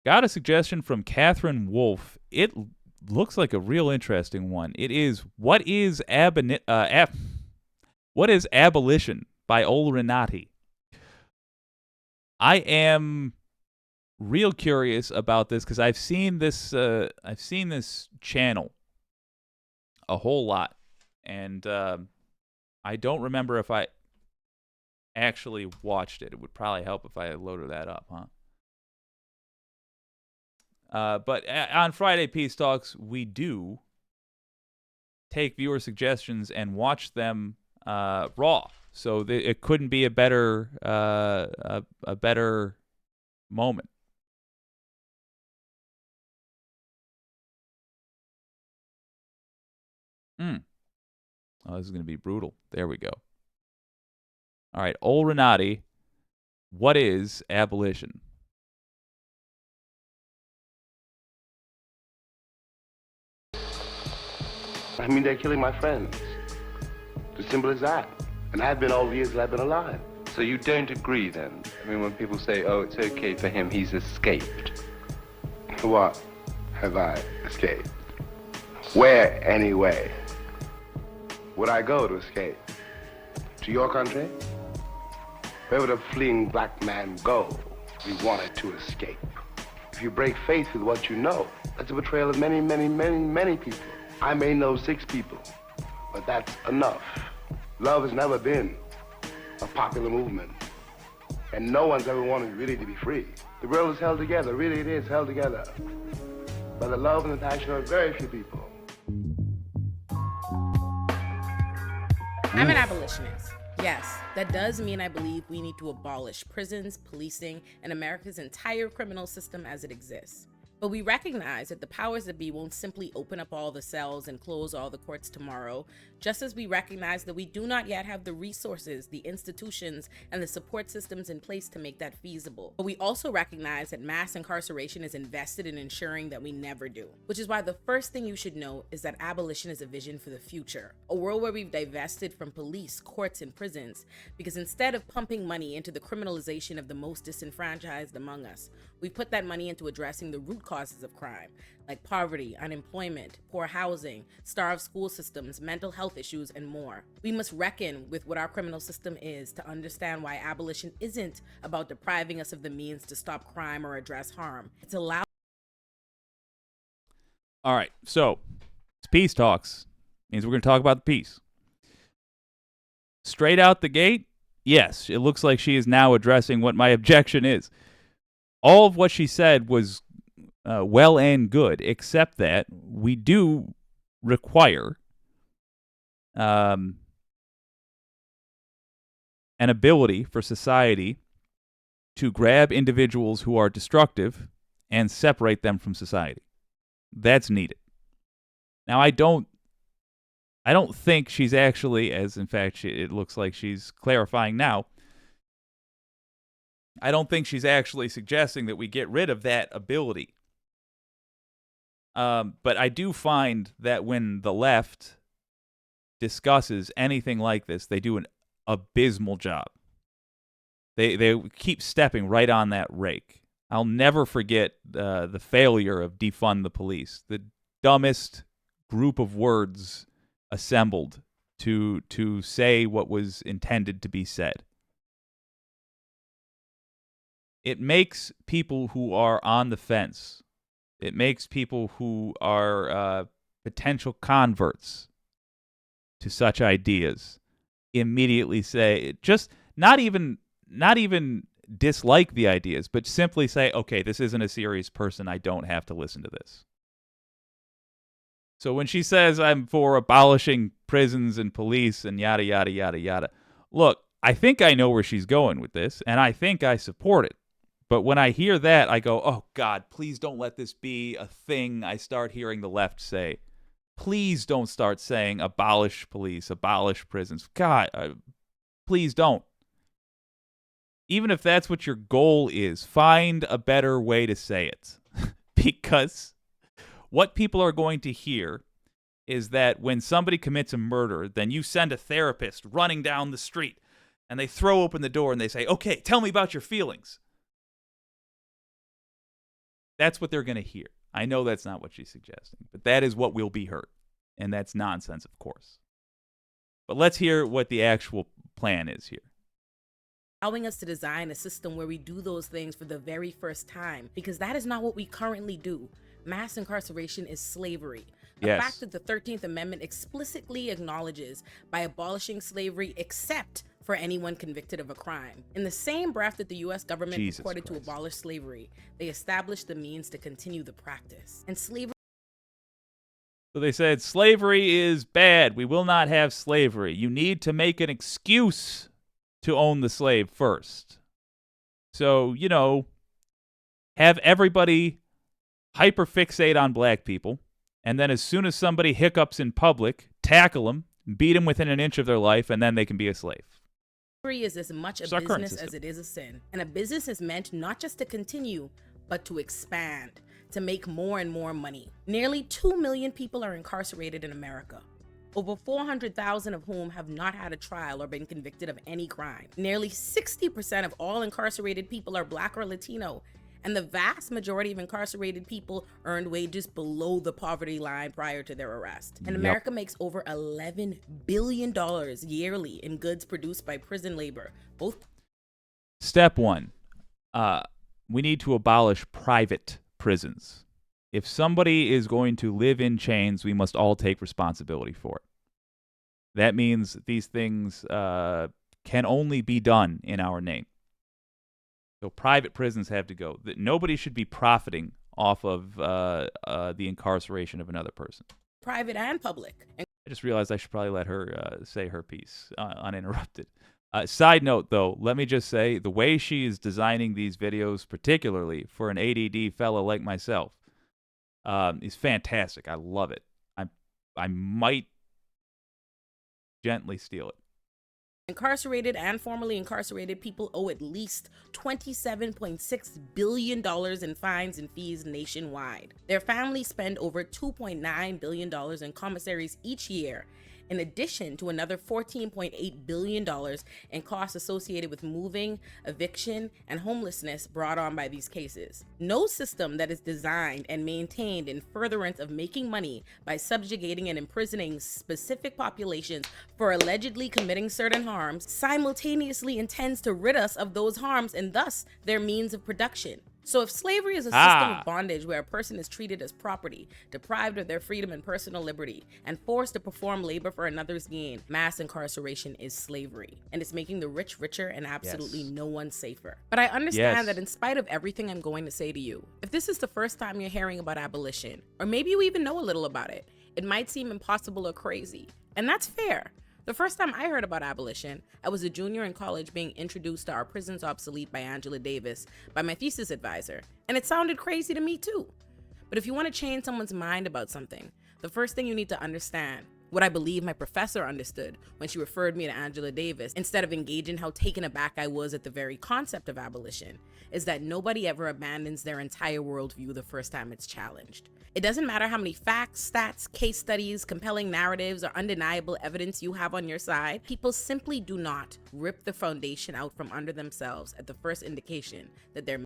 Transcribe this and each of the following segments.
Got a suggestion from Catherine Wolf. It looks like a real interesting one. It is what is abolition by Ol Renati. I am real curious about this because I've seen this channel a whole lot, and I don't remember if I actually watched it. It would probably help if I loaded that up, huh? But on Friday Peace Talks, we do take viewer suggestions and watch them raw. So it couldn't be a better a better moment. Oh, this is going to be brutal. There we go. All right, Ol Renati, what is abolition? I mean, they're killing my friends. It's as simple as that. And I've been all the years that I've been alive. So you don't agree then? I mean, when people say, oh, it's okay for him, he's escaped. What have I escaped? Where, anyway, would I go to escape? To your country? Where would a fleeing black man go if he wanted to escape? If you break faith with what you know, that's a betrayal of many, many, many, many people. I may know 6 people, but that's enough. Love has never been a popular movement, and no one's ever wanted really to be free. The world is held together, really it is held together, by the love and the passion of very few people. I'm an abolitionist. Yes, that does mean I believe we need to abolish prisons, policing, and America's entire criminal system as it exists. But we recognize that the powers that be won't simply open up all the cells and close all the courts tomorrow, just as we recognize that we do not yet have the resources, the institutions, and the support systems in place to make that feasible. But we also recognize that mass incarceration is invested in ensuring that we never do, which is why the first thing you should know is that abolition is a vision for the future, a world where we've divested from police, courts, and prisons, because instead of pumping money into the criminalization of the most disenfranchised among us, we put that money into addressing the root causes of crime, like poverty, unemployment, poor housing, starved school systems, mental health issues, and more. We must reckon with what our criminal system is to understand why abolition isn't about depriving us of the means to stop crime or address harm. It's allowed. All right, so it's Peace Talks. Means we're going to talk about the peace. Straight out the gate, yes, it looks like she is now addressing what my objection is. All of what she said was well and good, except that we do require an ability for society to grab individuals who are destructive and separate them from society. That's needed. Now, I don't think she's actually, as in fact it looks like she's clarifying now, I don't think she's actually suggesting that we get rid of that ability. But I do find that when the left discusses anything like this, they do an abysmal job. They keep stepping right on that rake. I'll never forget the failure of defund the police. The dumbest group of words assembled to say what was intended to be said. It makes people who are on the fence, it makes people who are potential converts to such ideas immediately say, just not even dislike the ideas, but simply say, okay, this isn't a serious person, I don't have to listen to this. So when she says I'm for abolishing prisons and police and yada, yada, yada, yada, look, I think I know where she's going with this, and I think I support it. But when I hear that, I go, oh, God, please don't let this be a thing I start hearing the left say. Please don't start saying abolish police, abolish prisons. God, please don't. Even if that's what your goal is, find a better way to say it. Because what people are going to hear is that when somebody commits a murder, then you send a therapist running down the street, and they throw open the door and they say, okay, tell me about your feelings. That's what they're going to hear. I know that's not what she's suggesting, but that is what will be heard. And that's nonsense, of course. But let's hear what the actual plan is here. Allowing us to design a system where we do those things for the very first time, because that is not what we currently do. Mass incarceration is slavery. The Yes. fact that the 13th Amendment explicitly acknowledges by abolishing slavery except for anyone convicted of a crime. In the same breath that the US government Jesus purported to Christ. abolish slavery, they established the means to continue the practice. And slavery So they said, slavery is bad. We will not have slavery. You need to make an excuse to own the slave first. So, you know, have everybody hyperfixate on black people, and then as soon as somebody hiccups in public, tackle them, beat them within an inch of their life, and then they can be a slave. is as much a It's our current business system. as it is a sin. And a business is meant not just to continue, but to expand, to make more and more money. Nearly 2 million people are incarcerated in America, over 400,000 of whom have not had a trial or been convicted of any crime. Nearly 60% of all incarcerated people are Black or Latino, and the vast majority of incarcerated people earned wages below the poverty line prior to their arrest. And Yep. America makes over $11 billion yearly in goods produced by prison labor. Both Step one, we need to abolish private prisons. If somebody is going to live in chains, we must all take responsibility for it. That means these things can only be done in our name. So private prisons have to go. Nobody should be profiting off of the incarceration of another person. private and public. And I just realized I should probably let her say her piece uninterrupted. Side note, though, let me just say the way she is designing these videos, particularly for an ADD fellow like myself, is fantastic. I love it. I might gently steal it. incarcerated and formerly incarcerated people owe at least $27.6 billion in fines and fees nationwide. Their families spend over $2.9 billion in commissaries each year, in addition to another $14.8 billion in costs associated with moving, eviction, and homelessness brought on by these cases. No system that is designed and maintained in furtherance of making money by subjugating and imprisoning specific populations for allegedly committing certain harms simultaneously intends to rid us of those harms and thus their means of production. So if slavery is a system of bondage where a person is treated as property, deprived of their freedom and personal liberty, and forced to perform labor for another's gain, mass incarceration is slavery. And it's making the rich richer and absolutely no one safer. But I understand that in spite of everything I'm going to say to you, if this is the first time you're hearing about abolition, or maybe you even know a little about it, it might seem impossible or crazy. And that's fair. The first time I heard about abolition, I was a junior in college being introduced to Our Prisons Obsolete by Angela Davis by my thesis advisor, and it sounded crazy to me too. But if you want to change someone's mind about something, the first thing you need to understand, what I believe my professor understood when she referred me to Angela Davis, instead of engaging how taken aback I was at the very concept of abolition, is that nobody ever abandons their entire worldview the first time it's challenged. It doesn't matter how many facts, stats, case studies, compelling narratives, or undeniable evidence you have on your side, people simply do not rip the foundation out from under themselves at the first indication that there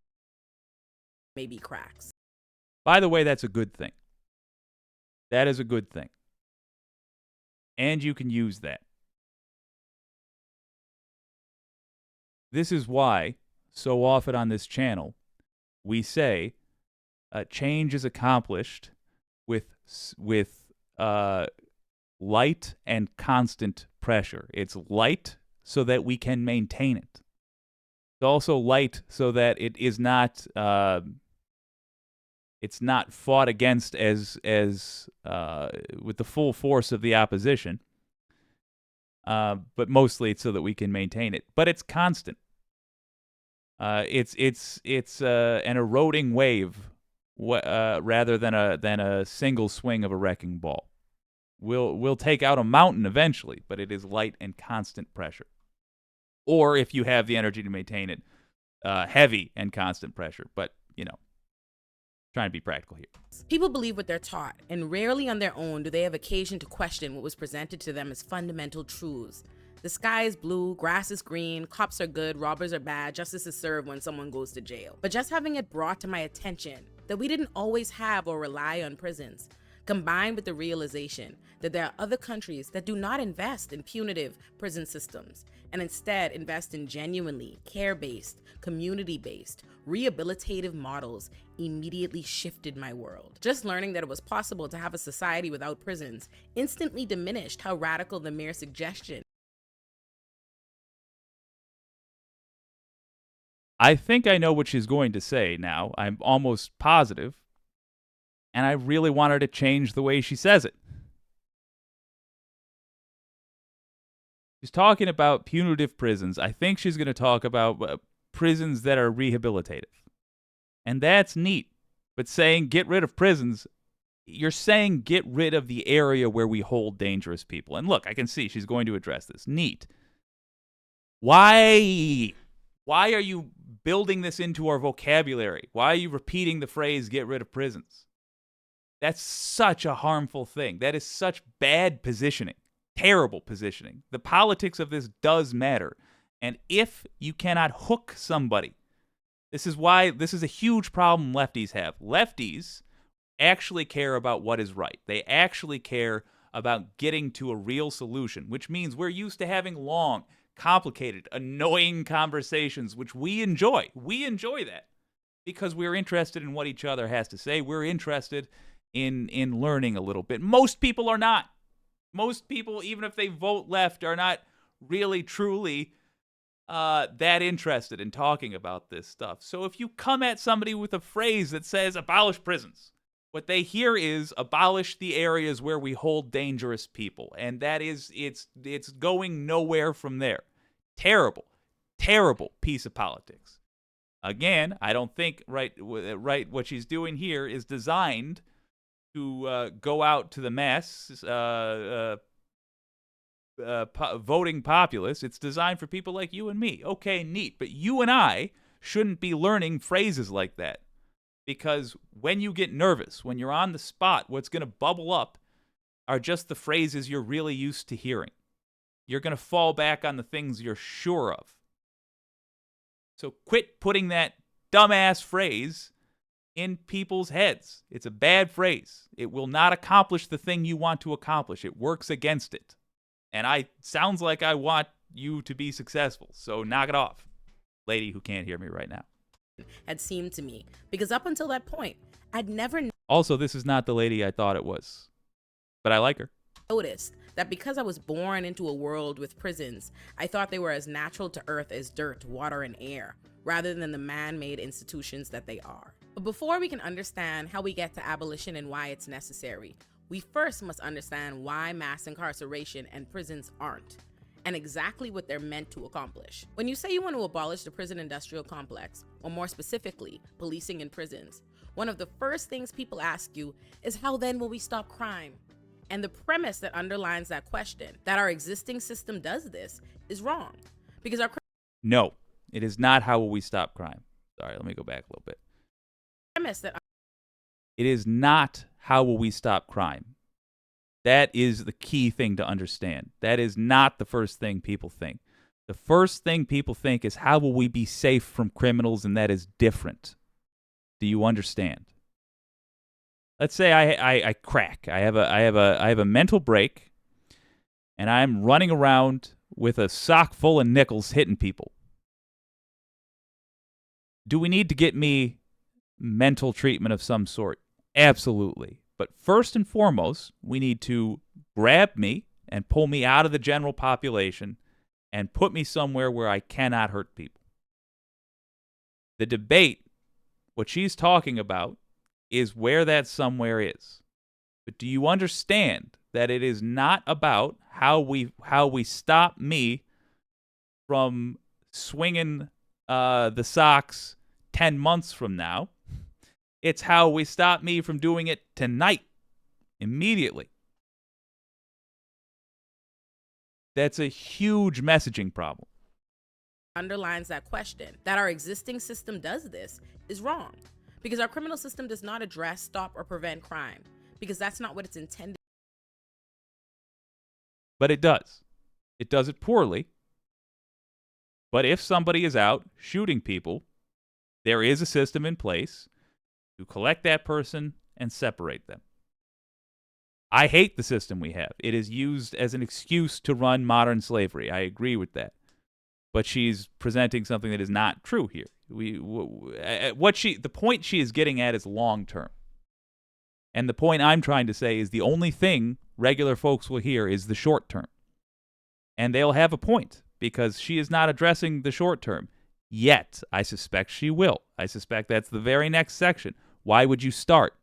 may be cracks. By the way, that's a good thing. That is a good thing. And you can use that. This is why, so often on this channel, we say change is accomplished with light and constant pressure. It's light so that we can maintain it. It's also light so that it is not it's not fought against as with the full force of the opposition. But mostly it's so that we can maintain it. But it's constant. It's an eroding wave rather than a single swing of a wrecking ball. We'll take out a mountain eventually, but it is light and constant pressure. Or if you have the energy to maintain it, heavy and constant pressure. But, you know, trying to be practical here. People believe what they're taught, and rarely on their own do they have occasion to question what was presented to them as fundamental truths. The sky is blue, grass is green, cops are good, robbers are bad, justice is served when someone goes to jail. But just having it brought to my attention that we didn't always have or rely on prisons, combined with the realization that there are other countries that do not invest in punitive prison systems and instead invest in genuinely care-based, community-based, rehabilitative models, immediately shifted my world. Just learning that it was possible to have a society without prisons instantly diminished how radical the mere suggestion. I think I know what she's going to say now. I'm almost positive. And I really want her to change the way she says it. She's talking about punitive prisons. I think she's going to talk about prisons that are rehabilitative. And that's neat. But saying get rid of prisons, you're saying get rid of the area where we hold dangerous people. And look, I can see she's going to address this. Neat. Why? Why are you building this into our vocabulary? Why are you repeating the phrase get rid of prisons? That's such a harmful thing. That is such bad positioning. Terrible positioning. The politics of this does matter. And if you cannot hook somebody, this is a huge problem lefties have. Lefties actually care about what is right. They actually care about getting to a real solution, which means we're used to having long, complicated, annoying conversations, which we enjoy. We enjoy that because we're interested in what each other has to say. We're interested in learning a little bit. Most people are not. Most people, even if they vote left, are not really, truly that interested in talking about this stuff. So if you come at somebody with a phrase that says abolish prisons, what they hear is abolish the areas where we hold dangerous people. And that is, it's going nowhere from there. Terrible, terrible piece of politics. Again, I don't think right what she's doing here is designed to go out to the mass voting populace. It's designed for people like you and me. Okay, neat. But you and I shouldn't be learning phrases like that. Because when you get nervous, when you're on the spot, what's going to bubble up are just the phrases you're really used to hearing. You're going to fall back on the things you're sure of. So quit putting that dumbass phrase in people's heads. It's a bad phrase. It will not accomplish the thing you want to accomplish. It works against it. And sounds like I want you to be successful. So knock it off, lady who can't hear me right now. Had seemed to me, because up until that point, I'd never Also, this is not the lady I thought it was, but I like her. Noticed that because I was born into a world with prisons, I thought they were as natural to earth as dirt, water, and air, rather than the man-made institutions that they are. But before we can understand how we get to abolition and why it's necessary, we first must understand why mass incarceration and prisons aren't, and exactly what they're meant to accomplish. When you say you want to abolish the prison industrial complex, or more specifically, policing in prisons, one of the first things people ask you is how then will we stop crime? And the premise that underlines that question, that our existing system does this, is wrong. Because No, it is not how will we stop crime. Sorry, let me go back a little bit. It is not how will we stop crime. That is the key thing to understand. That is not the first thing people think. The first thing people think is how will we be safe from criminals, and that is different. Do you understand? Let's say I crack. I have a mental break, and I'm running around with a sock full of nickels hitting people. Do we need to get me mental treatment of some sort? Absolutely. But first and foremost, we need to grab me and pull me out of the general population and put me somewhere where I cannot hurt people. The debate, what she's talking about, is where that somewhere is. But do you understand that it is not about how we stop me from swinging the socks 10 months from now? It's how we stop me from doing it tonight, immediately. That's a huge messaging problem. Underlines that question, that our existing system does this, is wrong. Because our criminal system does not address, stop, or prevent crime. Because that's not what it's intended. But it does. It does it poorly. But if somebody is out shooting people, there is a system in place to collect that person and separate them. I hate the system we have. It is used as an excuse to run modern slavery. I agree with that. But she's presenting something that is not true here. The point she is getting at is long term. And the point I'm trying to say is the only thing regular folks will hear is the short term. And they'll have a point because she is not addressing the short term. Yet, I suspect she will. I suspect that's the very next section. Why would you start?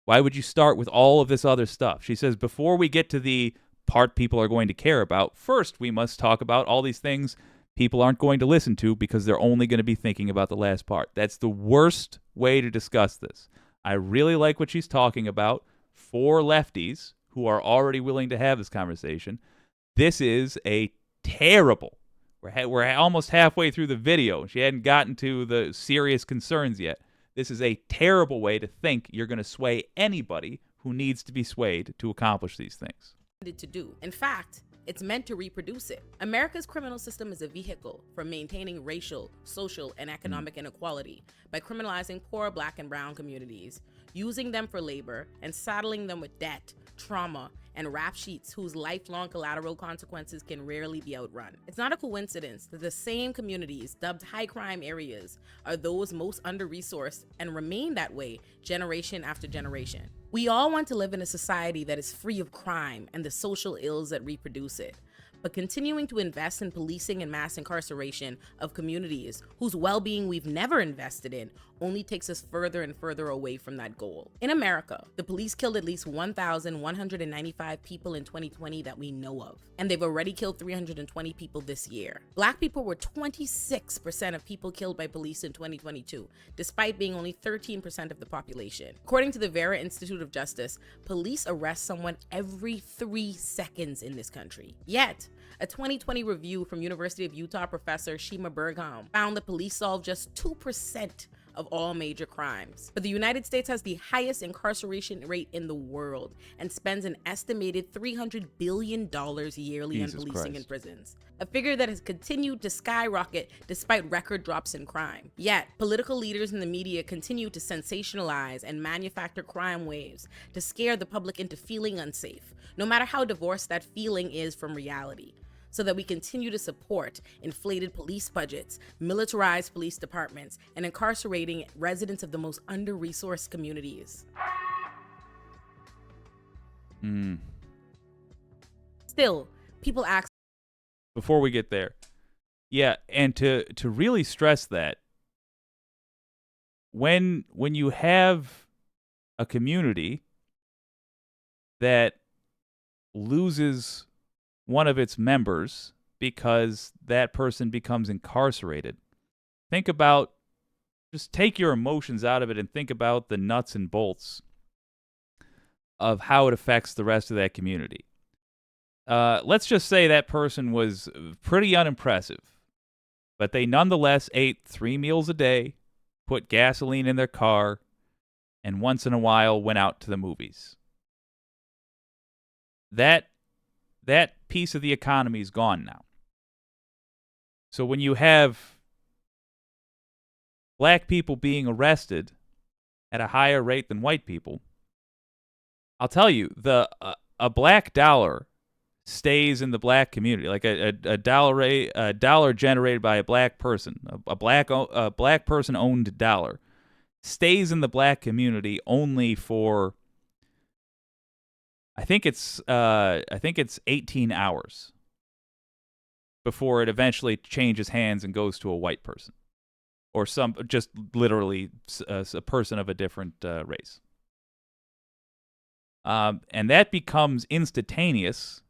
Why would you start with all of this other stuff? She says, before we get to the part people are going to care about, first we must talk about all these things people aren't going to listen to because they're only going to be thinking about the last part. That's the worst way to discuss this. I really like what she's talking about for lefties who are already willing to have this conversation. This is a terrible, we're almost halfway through the video. She hadn't gotten to the serious concerns yet. This is a terrible way to think you're going to sway anybody who needs to be swayed to accomplish these things. To do. In fact, it's meant to reproduce it. America's criminal system is a vehicle for maintaining racial, social, and economic inequality by criminalizing poor Black and brown communities, using them for labor, and saddling them with debt, trauma, and rap sheets whose lifelong collateral consequences can rarely be outrun. It's not a coincidence that the same communities dubbed high crime areas are those most under-resourced and remain that way generation after generation. We all want to live in a society that is free of crime and the social ills that reproduce it. But continuing to invest in policing and mass incarceration of communities whose well-being we've never invested in only takes us further and further away from that goal. In America, the police killed at least 1,195 people in 2020 that we know of, and they've already killed 320 people this year. Black people were 26% of people killed by police in 2022, despite being only 13% of the population. According to the Vera Institute of Justice, police arrest someone every 3 seconds in this country. Yet, a 2020 review from University of Utah professor Shima Bergholm found that police solve just 2% of all major crimes. But the United States has the highest incarceration rate in the world and spends an estimated $300 billion yearly on policing and prisons, a figure that has continued to skyrocket despite record drops in crime. Yet, political leaders in the media continue to sensationalize and manufacture crime waves to scare the public into feeling unsafe, no matter how divorced that feeling is from reality, so that we continue to support inflated police budgets, militarized police departments, and incarcerating residents of the most under-resourced communities. Still, people ask... Before we get there, yeah, and to really stress that, when you have a community that loses one of its members because that person becomes incarcerated, just take your emotions out of it and think about the nuts and bolts of how it affects the rest of that community. Let's just say that person was pretty unimpressive, but they nonetheless ate 3 meals a day, put gasoline in their car, and once in a while went out to the movies. That piece of the economy is gone now. So when you have Black people being arrested at a higher rate than white people, I'll tell you, a Black dollar stays in the Black community, like a dollar generated by a Black person, a Black person owned dollar, stays in the Black community only for, I think it's 18 hours before it eventually changes hands and goes to a white person, or just literally a person of a different race. And that becomes instantaneous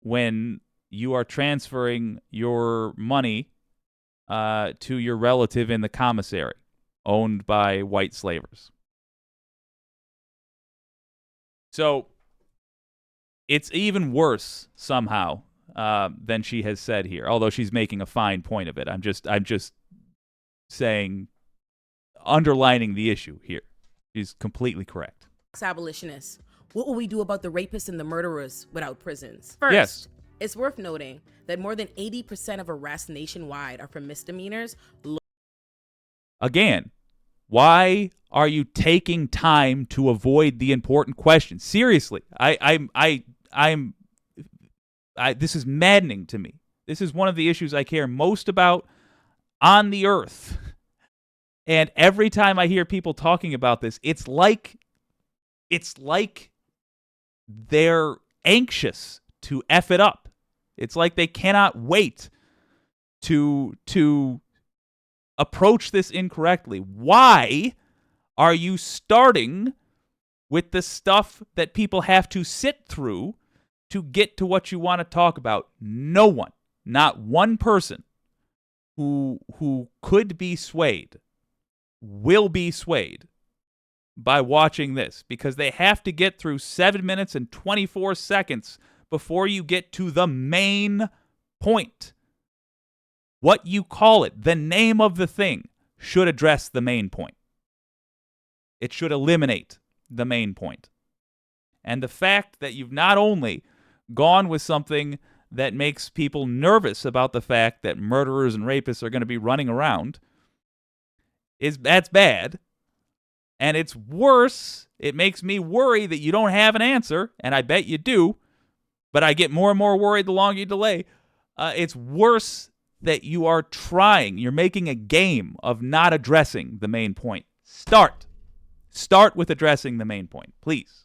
when you are transferring your money to your relative in the commissary, owned by white slavers. So it's even worse somehow than she has said here, although she's making a fine point of it. I'm just saying, underlining the issue here. She's completely correct. Abolitionists, what will we do about the rapists and the murderers without prisons? First, yes. It's worth noting that more than 80% of arrests nationwide are for misdemeanors. Again, Why are you taking time to avoid the important question? Seriously, this is maddening to me. This is one of the issues I care most about on the earth. And every time I hear people talking about this, it's like they're anxious to F it up. It's like they cannot wait to approach this incorrectly. Why are you starting with the stuff that people have to sit through to get to what you want to talk about? No one, not one person who could be swayed will be swayed by watching this, because they have to get through 7 minutes and 24 seconds before you get to the main point. What you call it, the name of the thing, should address the main point. It should eliminate the main point. And the fact that you've not only gone with something that makes people nervous about the fact that murderers and rapists are going to be running around, that's bad. And it's worse. It makes me worry that you don't have an answer, and I bet you do, but I get more and more worried the longer you delay. It's worse that you are trying. You're making a game of not addressing the main point. Start with addressing the main point, please.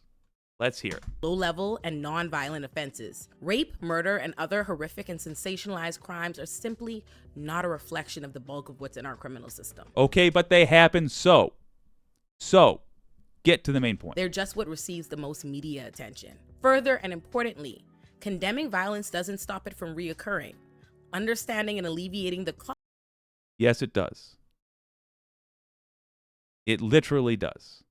Let's hear it. Low-level and non-violent offenses. Rape, murder, and other horrific and sensationalized crimes are simply not a reflection of the bulk of what's in our criminal system. Okay, but they happen so, get to the main point. They're just what receives the most media attention. Further and importantly, condemning violence doesn't stop it from reoccurring. Understanding and alleviating the cost. Yes, it does. It literally does.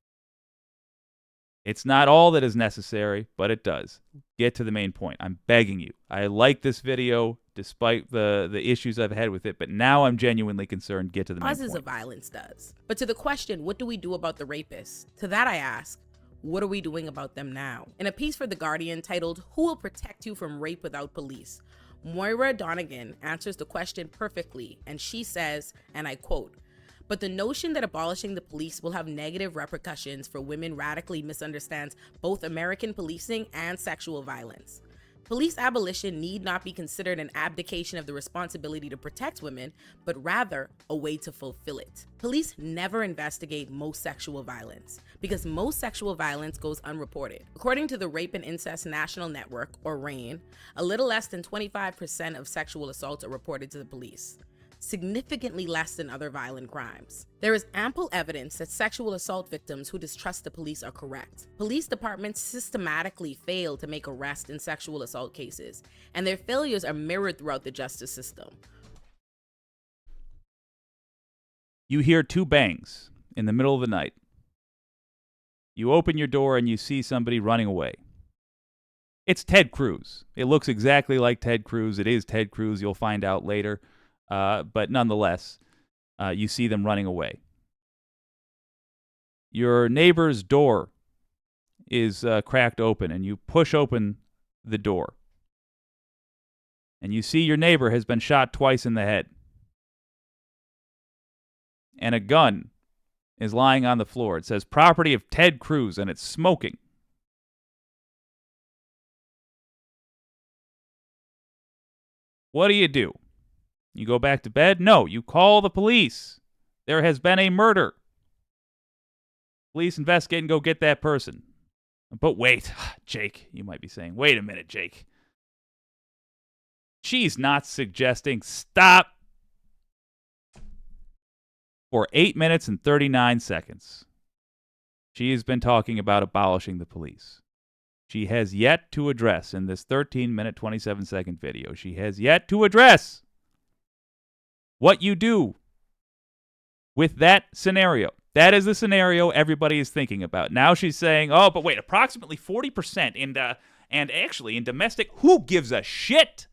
It's not all that is necessary, but it does. Get to the main point. I'm begging you. I like this video despite the issues I've had with it, but now I'm genuinely concerned. Get to the main point. Causes of violence does. But to the question, what do we do about the rapists? To that I ask, what are we doing about them now? In a piece for The Guardian titled, "Who Will Protect You from Rape Without Police?" Moira Donegan answers the question perfectly, and she says, and I quote, "But the notion that abolishing the police will have negative repercussions for women radically misunderstands both American policing and sexual violence. Police abolition need not be considered an abdication of the responsibility to protect women, but rather a way to fulfill it. Police never investigate most sexual violence because most sexual violence goes unreported. According to the Rape and Incest National Network, or RAIN, a little less than 25% of sexual assaults are reported to the police, significantly less than other violent crimes. There is ample evidence that sexual assault victims who distrust the police are correct. Police departments systematically fail to make arrests in sexual assault cases, and their failures are mirrored throughout the justice system." You hear two bangs in the middle of the night. You open your door and you see somebody running away. It's Ted Cruz. It looks exactly like Ted Cruz. It is Ted Cruz. You'll find out later. But nonetheless, you see them running away. Your neighbor's door is cracked open, and you push open the door. And you see your neighbor has been shot twice in the head. And a gun is lying on the floor. It says, "Property of Ted Cruz," and it's smoking. What do? You go back to bed? No, you call the police. There has been a murder. Police investigate and go get that person. But wait, Jake, you might be saying, wait a minute, Jake. She's not suggesting stop. For 8 minutes and 39 seconds, she has been talking about abolishing the police. She has yet to address, in this 13-minute, 27-second video, she has yet to address what you do with that scenario. That is the scenario everybody is thinking about. Now she's saying, oh, but wait, approximately 40% and actually in domestic, who gives a shit?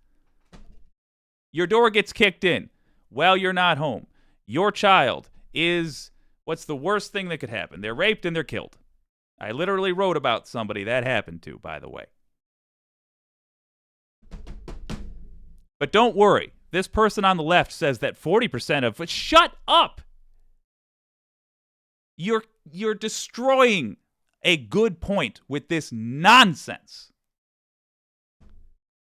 Your door gets kicked in while you're not home. Your child is, what's the worst thing that could happen? They're raped and they're killed. I literally wrote about somebody that happened to, by the way. But don't worry. This person on the left says that 40% of... Shut up! You're destroying a good point with this nonsense.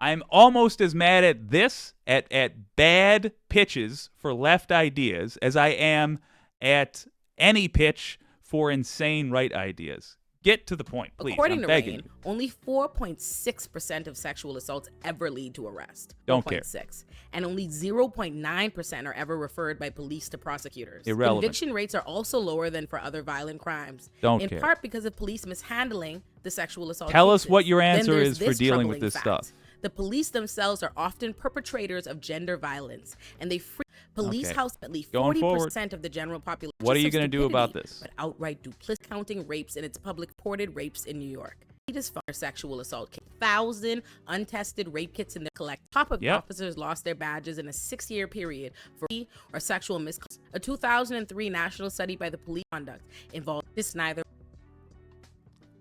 I'm almost as mad at this, at bad pitches for left ideas, as I am at any pitch for insane right ideas. Get to the point, please. According I'm to begging Rain, you. only 4.6% of sexual assaults ever lead to arrest. Don't care. 4.6. And only 0.9% are ever referred by police to prosecutors. Irrelevant. Conviction rates are also lower than for other violent crimes. Don't in care. part because of police mishandling the sexual assault Tell us cases. what your Then answer there's is for this dealing with troubling this fact. stuff. The police themselves are often perpetrators of gender violence, and they police Okay. house at least Going 40% of the general population. What are you going to do about this? But outright duplicity counting rapes in its public reported rapes in New York. Latest sexual assault case. 1,000 untested rape kits in their collect. Top of officers lost their badges in a 6-year period for or sexual misconduct. A 2003 national study by the police conduct involved this neither.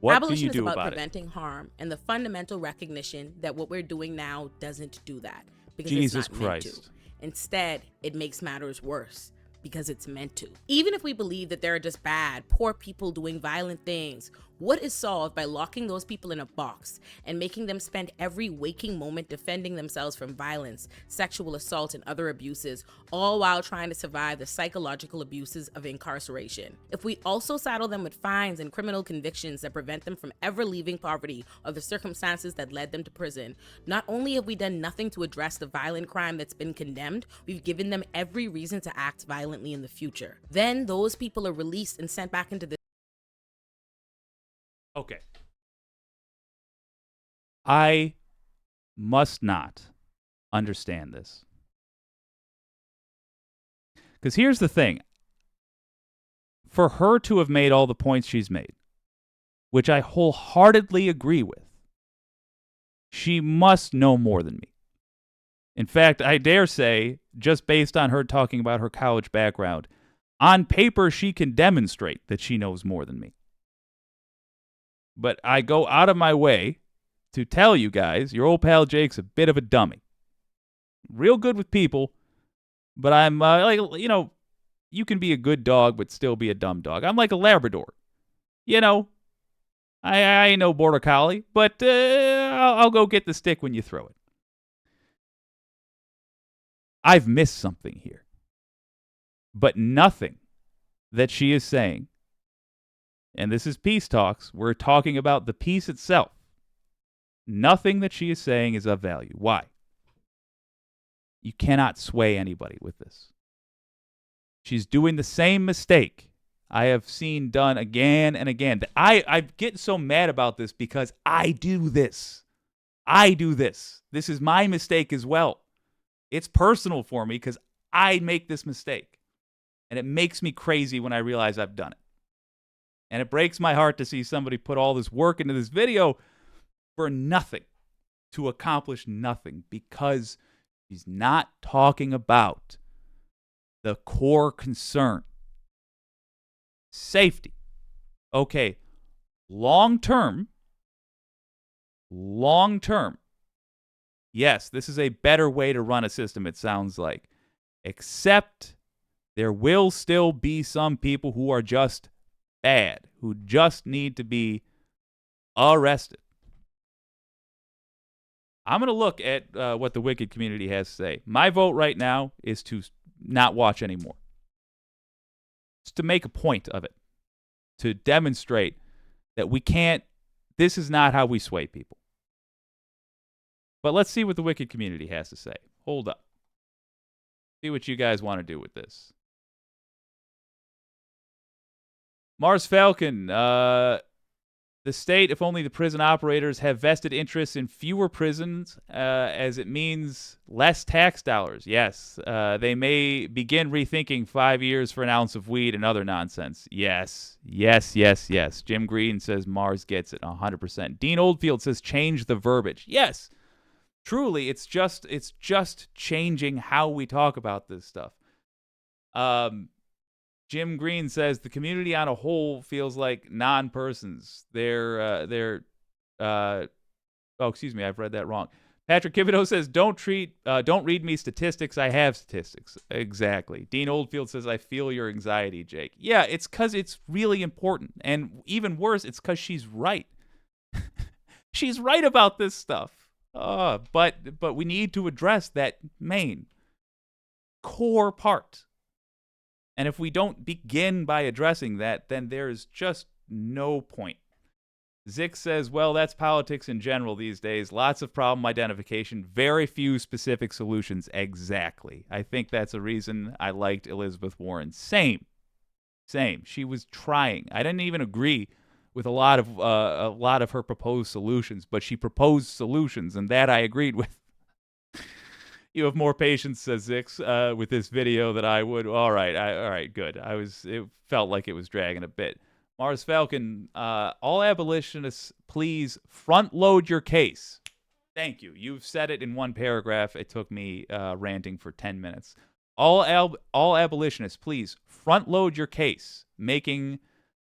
What Abolition do you do is about about preventing harm and the fundamental recognition that what we're doing now doesn't do that because Jesus it's not meant to. Christ. Instead, it makes matters worse because it's meant to. Even if we believe that there are just bad, poor people doing violent things, what is solved by locking those people in a box and making them spend every waking moment defending themselves from violence, sexual assault, and other abuses, all while trying to survive the psychological abuses of incarceration? If we also saddle them with fines and criminal convictions that prevent them from ever leaving poverty or the circumstances that led them to prison, not only have we done nothing to address the violent crime that's been condemned, we've given them every reason to act violently in the future. Then those people are released and sent back into the Okay. I must not understand this. Because here's the thing. For her to have made all the points she's made, which I wholeheartedly agree with, she must know more than me. In fact, I dare say, just based on her talking about her college background, on paper she can demonstrate that she knows more than me. But I go out of my way to tell you guys, your old pal Jake's a bit of a dummy. Real good with people, but I'm you can be a good dog but still be a dumb dog. I'm like a Labrador. I ain't no border collie, but I'll go get the stick when you throw it. I've missed something here. But nothing that she is saying, and this is Peace Talks, we're talking about the peace itself. Nothing that she is saying is of value. Why? You cannot sway anybody with this. She's doing the same mistake I have seen done again and again. I get so mad about this because I do this. This is my mistake as well. It's personal for me because I make this mistake. And it makes me crazy when I realize I've done it. And it breaks my heart to see somebody put all this work into this video for nothing, to accomplish nothing, because she's not talking about the core concern. Safety. Okay, long term, yes, this is a better way to run a system, it sounds like. Except there will still be some people who are just bad, who just need to be arrested. I'm going to look at what the wicked community has to say. My vote right now is to not watch anymore. It's to make a point of it. To demonstrate that we can't, this is not how we sway people. But let's see what the wicked community has to say. Hold up. See what you guys want to do with this. Mars Falcon, the state, if only the prison operators have vested interests in fewer prisons, as it means less tax dollars. Yes, they may begin rethinking 5 years for an ounce of weed and other nonsense. Yes. Jim Green says Mars gets it 100%. Dean Oldfield says change the verbiage. Yes, truly, it's just changing how we talk about this stuff. Jim Green says the community on a whole feels like non-persons. I've read that wrong. Patrick Kibido says, don't read me statistics. I have statistics. Exactly. Dean Oldfield says, I feel your anxiety, Jake. Yeah, it's because it's really important. And even worse, it's because she's right. She's right about this stuff. But we need to address that main core part. And if we don't begin by addressing that, then there's just no point. Zick says, well, that's politics in general these days. Lots of problem identification, very few specific solutions. Exactly. I think that's a reason I liked Elizabeth Warren. Same. She was trying. I didn't even agree with a lot of her proposed solutions, but she proposed solutions, and that I agreed with. You have more patience, says Zix, with this video than I would. All right, good. It felt like it was dragging a bit. Mars Falcon, all abolitionists, please front load your case. Thank you. You've said it in one paragraph. It took me ranting for 10 minutes. All abolitionists, please front load your case, making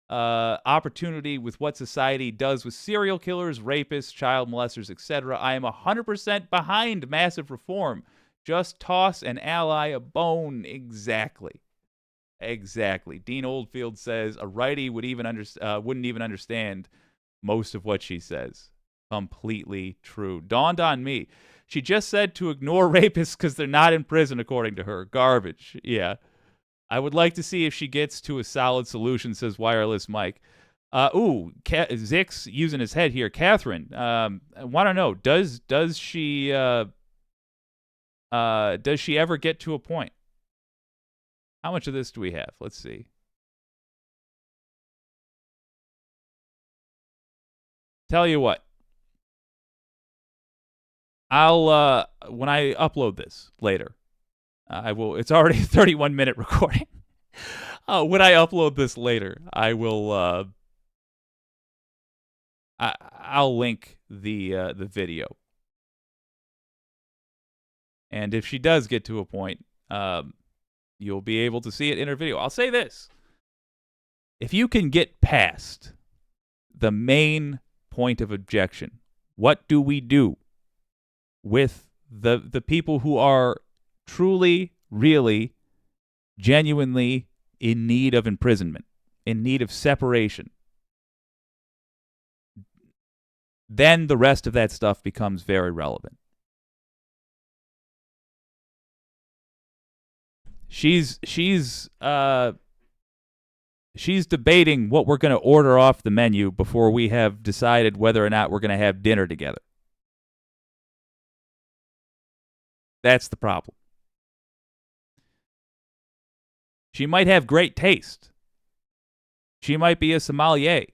opportunity with what society does with serial killers, rapists, child molesters, etc. I am 100% behind massive reform. Just toss an ally a bone. Exactly. Dean Oldfield says a righty wouldn't even understand most of what she says. Completely true. Dawned on me. She just said to ignore rapists because they're not in prison, according to her. Garbage. Yeah. I would like to see if she gets to a solid solution, says Wireless Mike. Zix using his head here. Catherine, I want to know, does she ever get to a point? How much of this do we have? Let's see. Tell you what. I'll when I upload this later, I will. It's already a 31-minute recording. When I upload this later, I will. I'll link the video, and if she does get to a point, you'll be able to see it in her video. I'll say this: if you can get past the main point of objection, what do we do with the people who are truly, really, genuinely in need of imprisonment, in need of separation? Then the rest of that stuff becomes very relevant. She's debating what we're going to order off the menu before we have decided whether or not we're going to have dinner together. That's the problem. She might have great taste. She might be a sommelier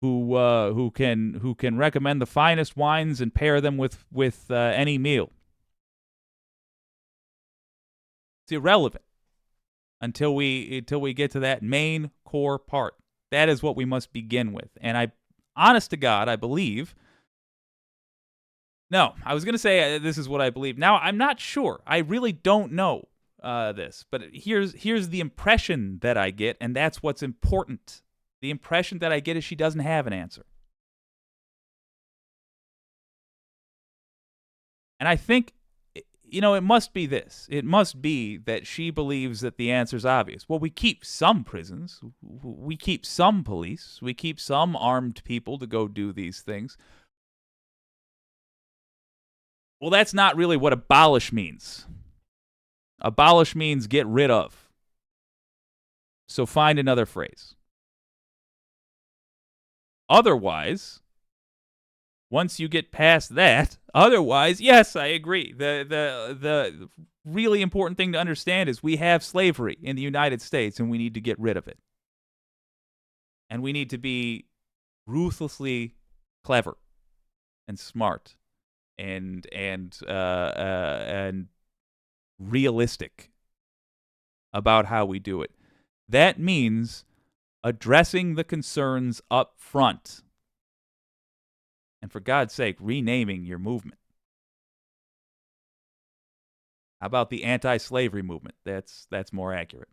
who can recommend the finest wines and pair them with any meal. It's irrelevant until we get to that main core part. That is what we must begin with. And honest to God, I believe. No, I was going to say this is what I believe. Now, I'm not sure. I really don't know this. But here's the impression that I get, and that's what's important. The impression that I get is she doesn't have an answer. And I think, it must be this. It must be that she believes that the answer is obvious. Well, we keep some prisons. We keep some police. We keep some armed people to go do these things. Well, that's not really what abolish means. Abolish means get rid of. So find another phrase. Otherwise, once you get past that, yes, I agree. The really important thing to understand is we have slavery in the United States, and we need to get rid of it. And we need to be ruthlessly clever and smart and realistic about how we do it. That means addressing the concerns up front. And for God's sake, renaming your movement. How about the anti-slavery movement? That's more accurate.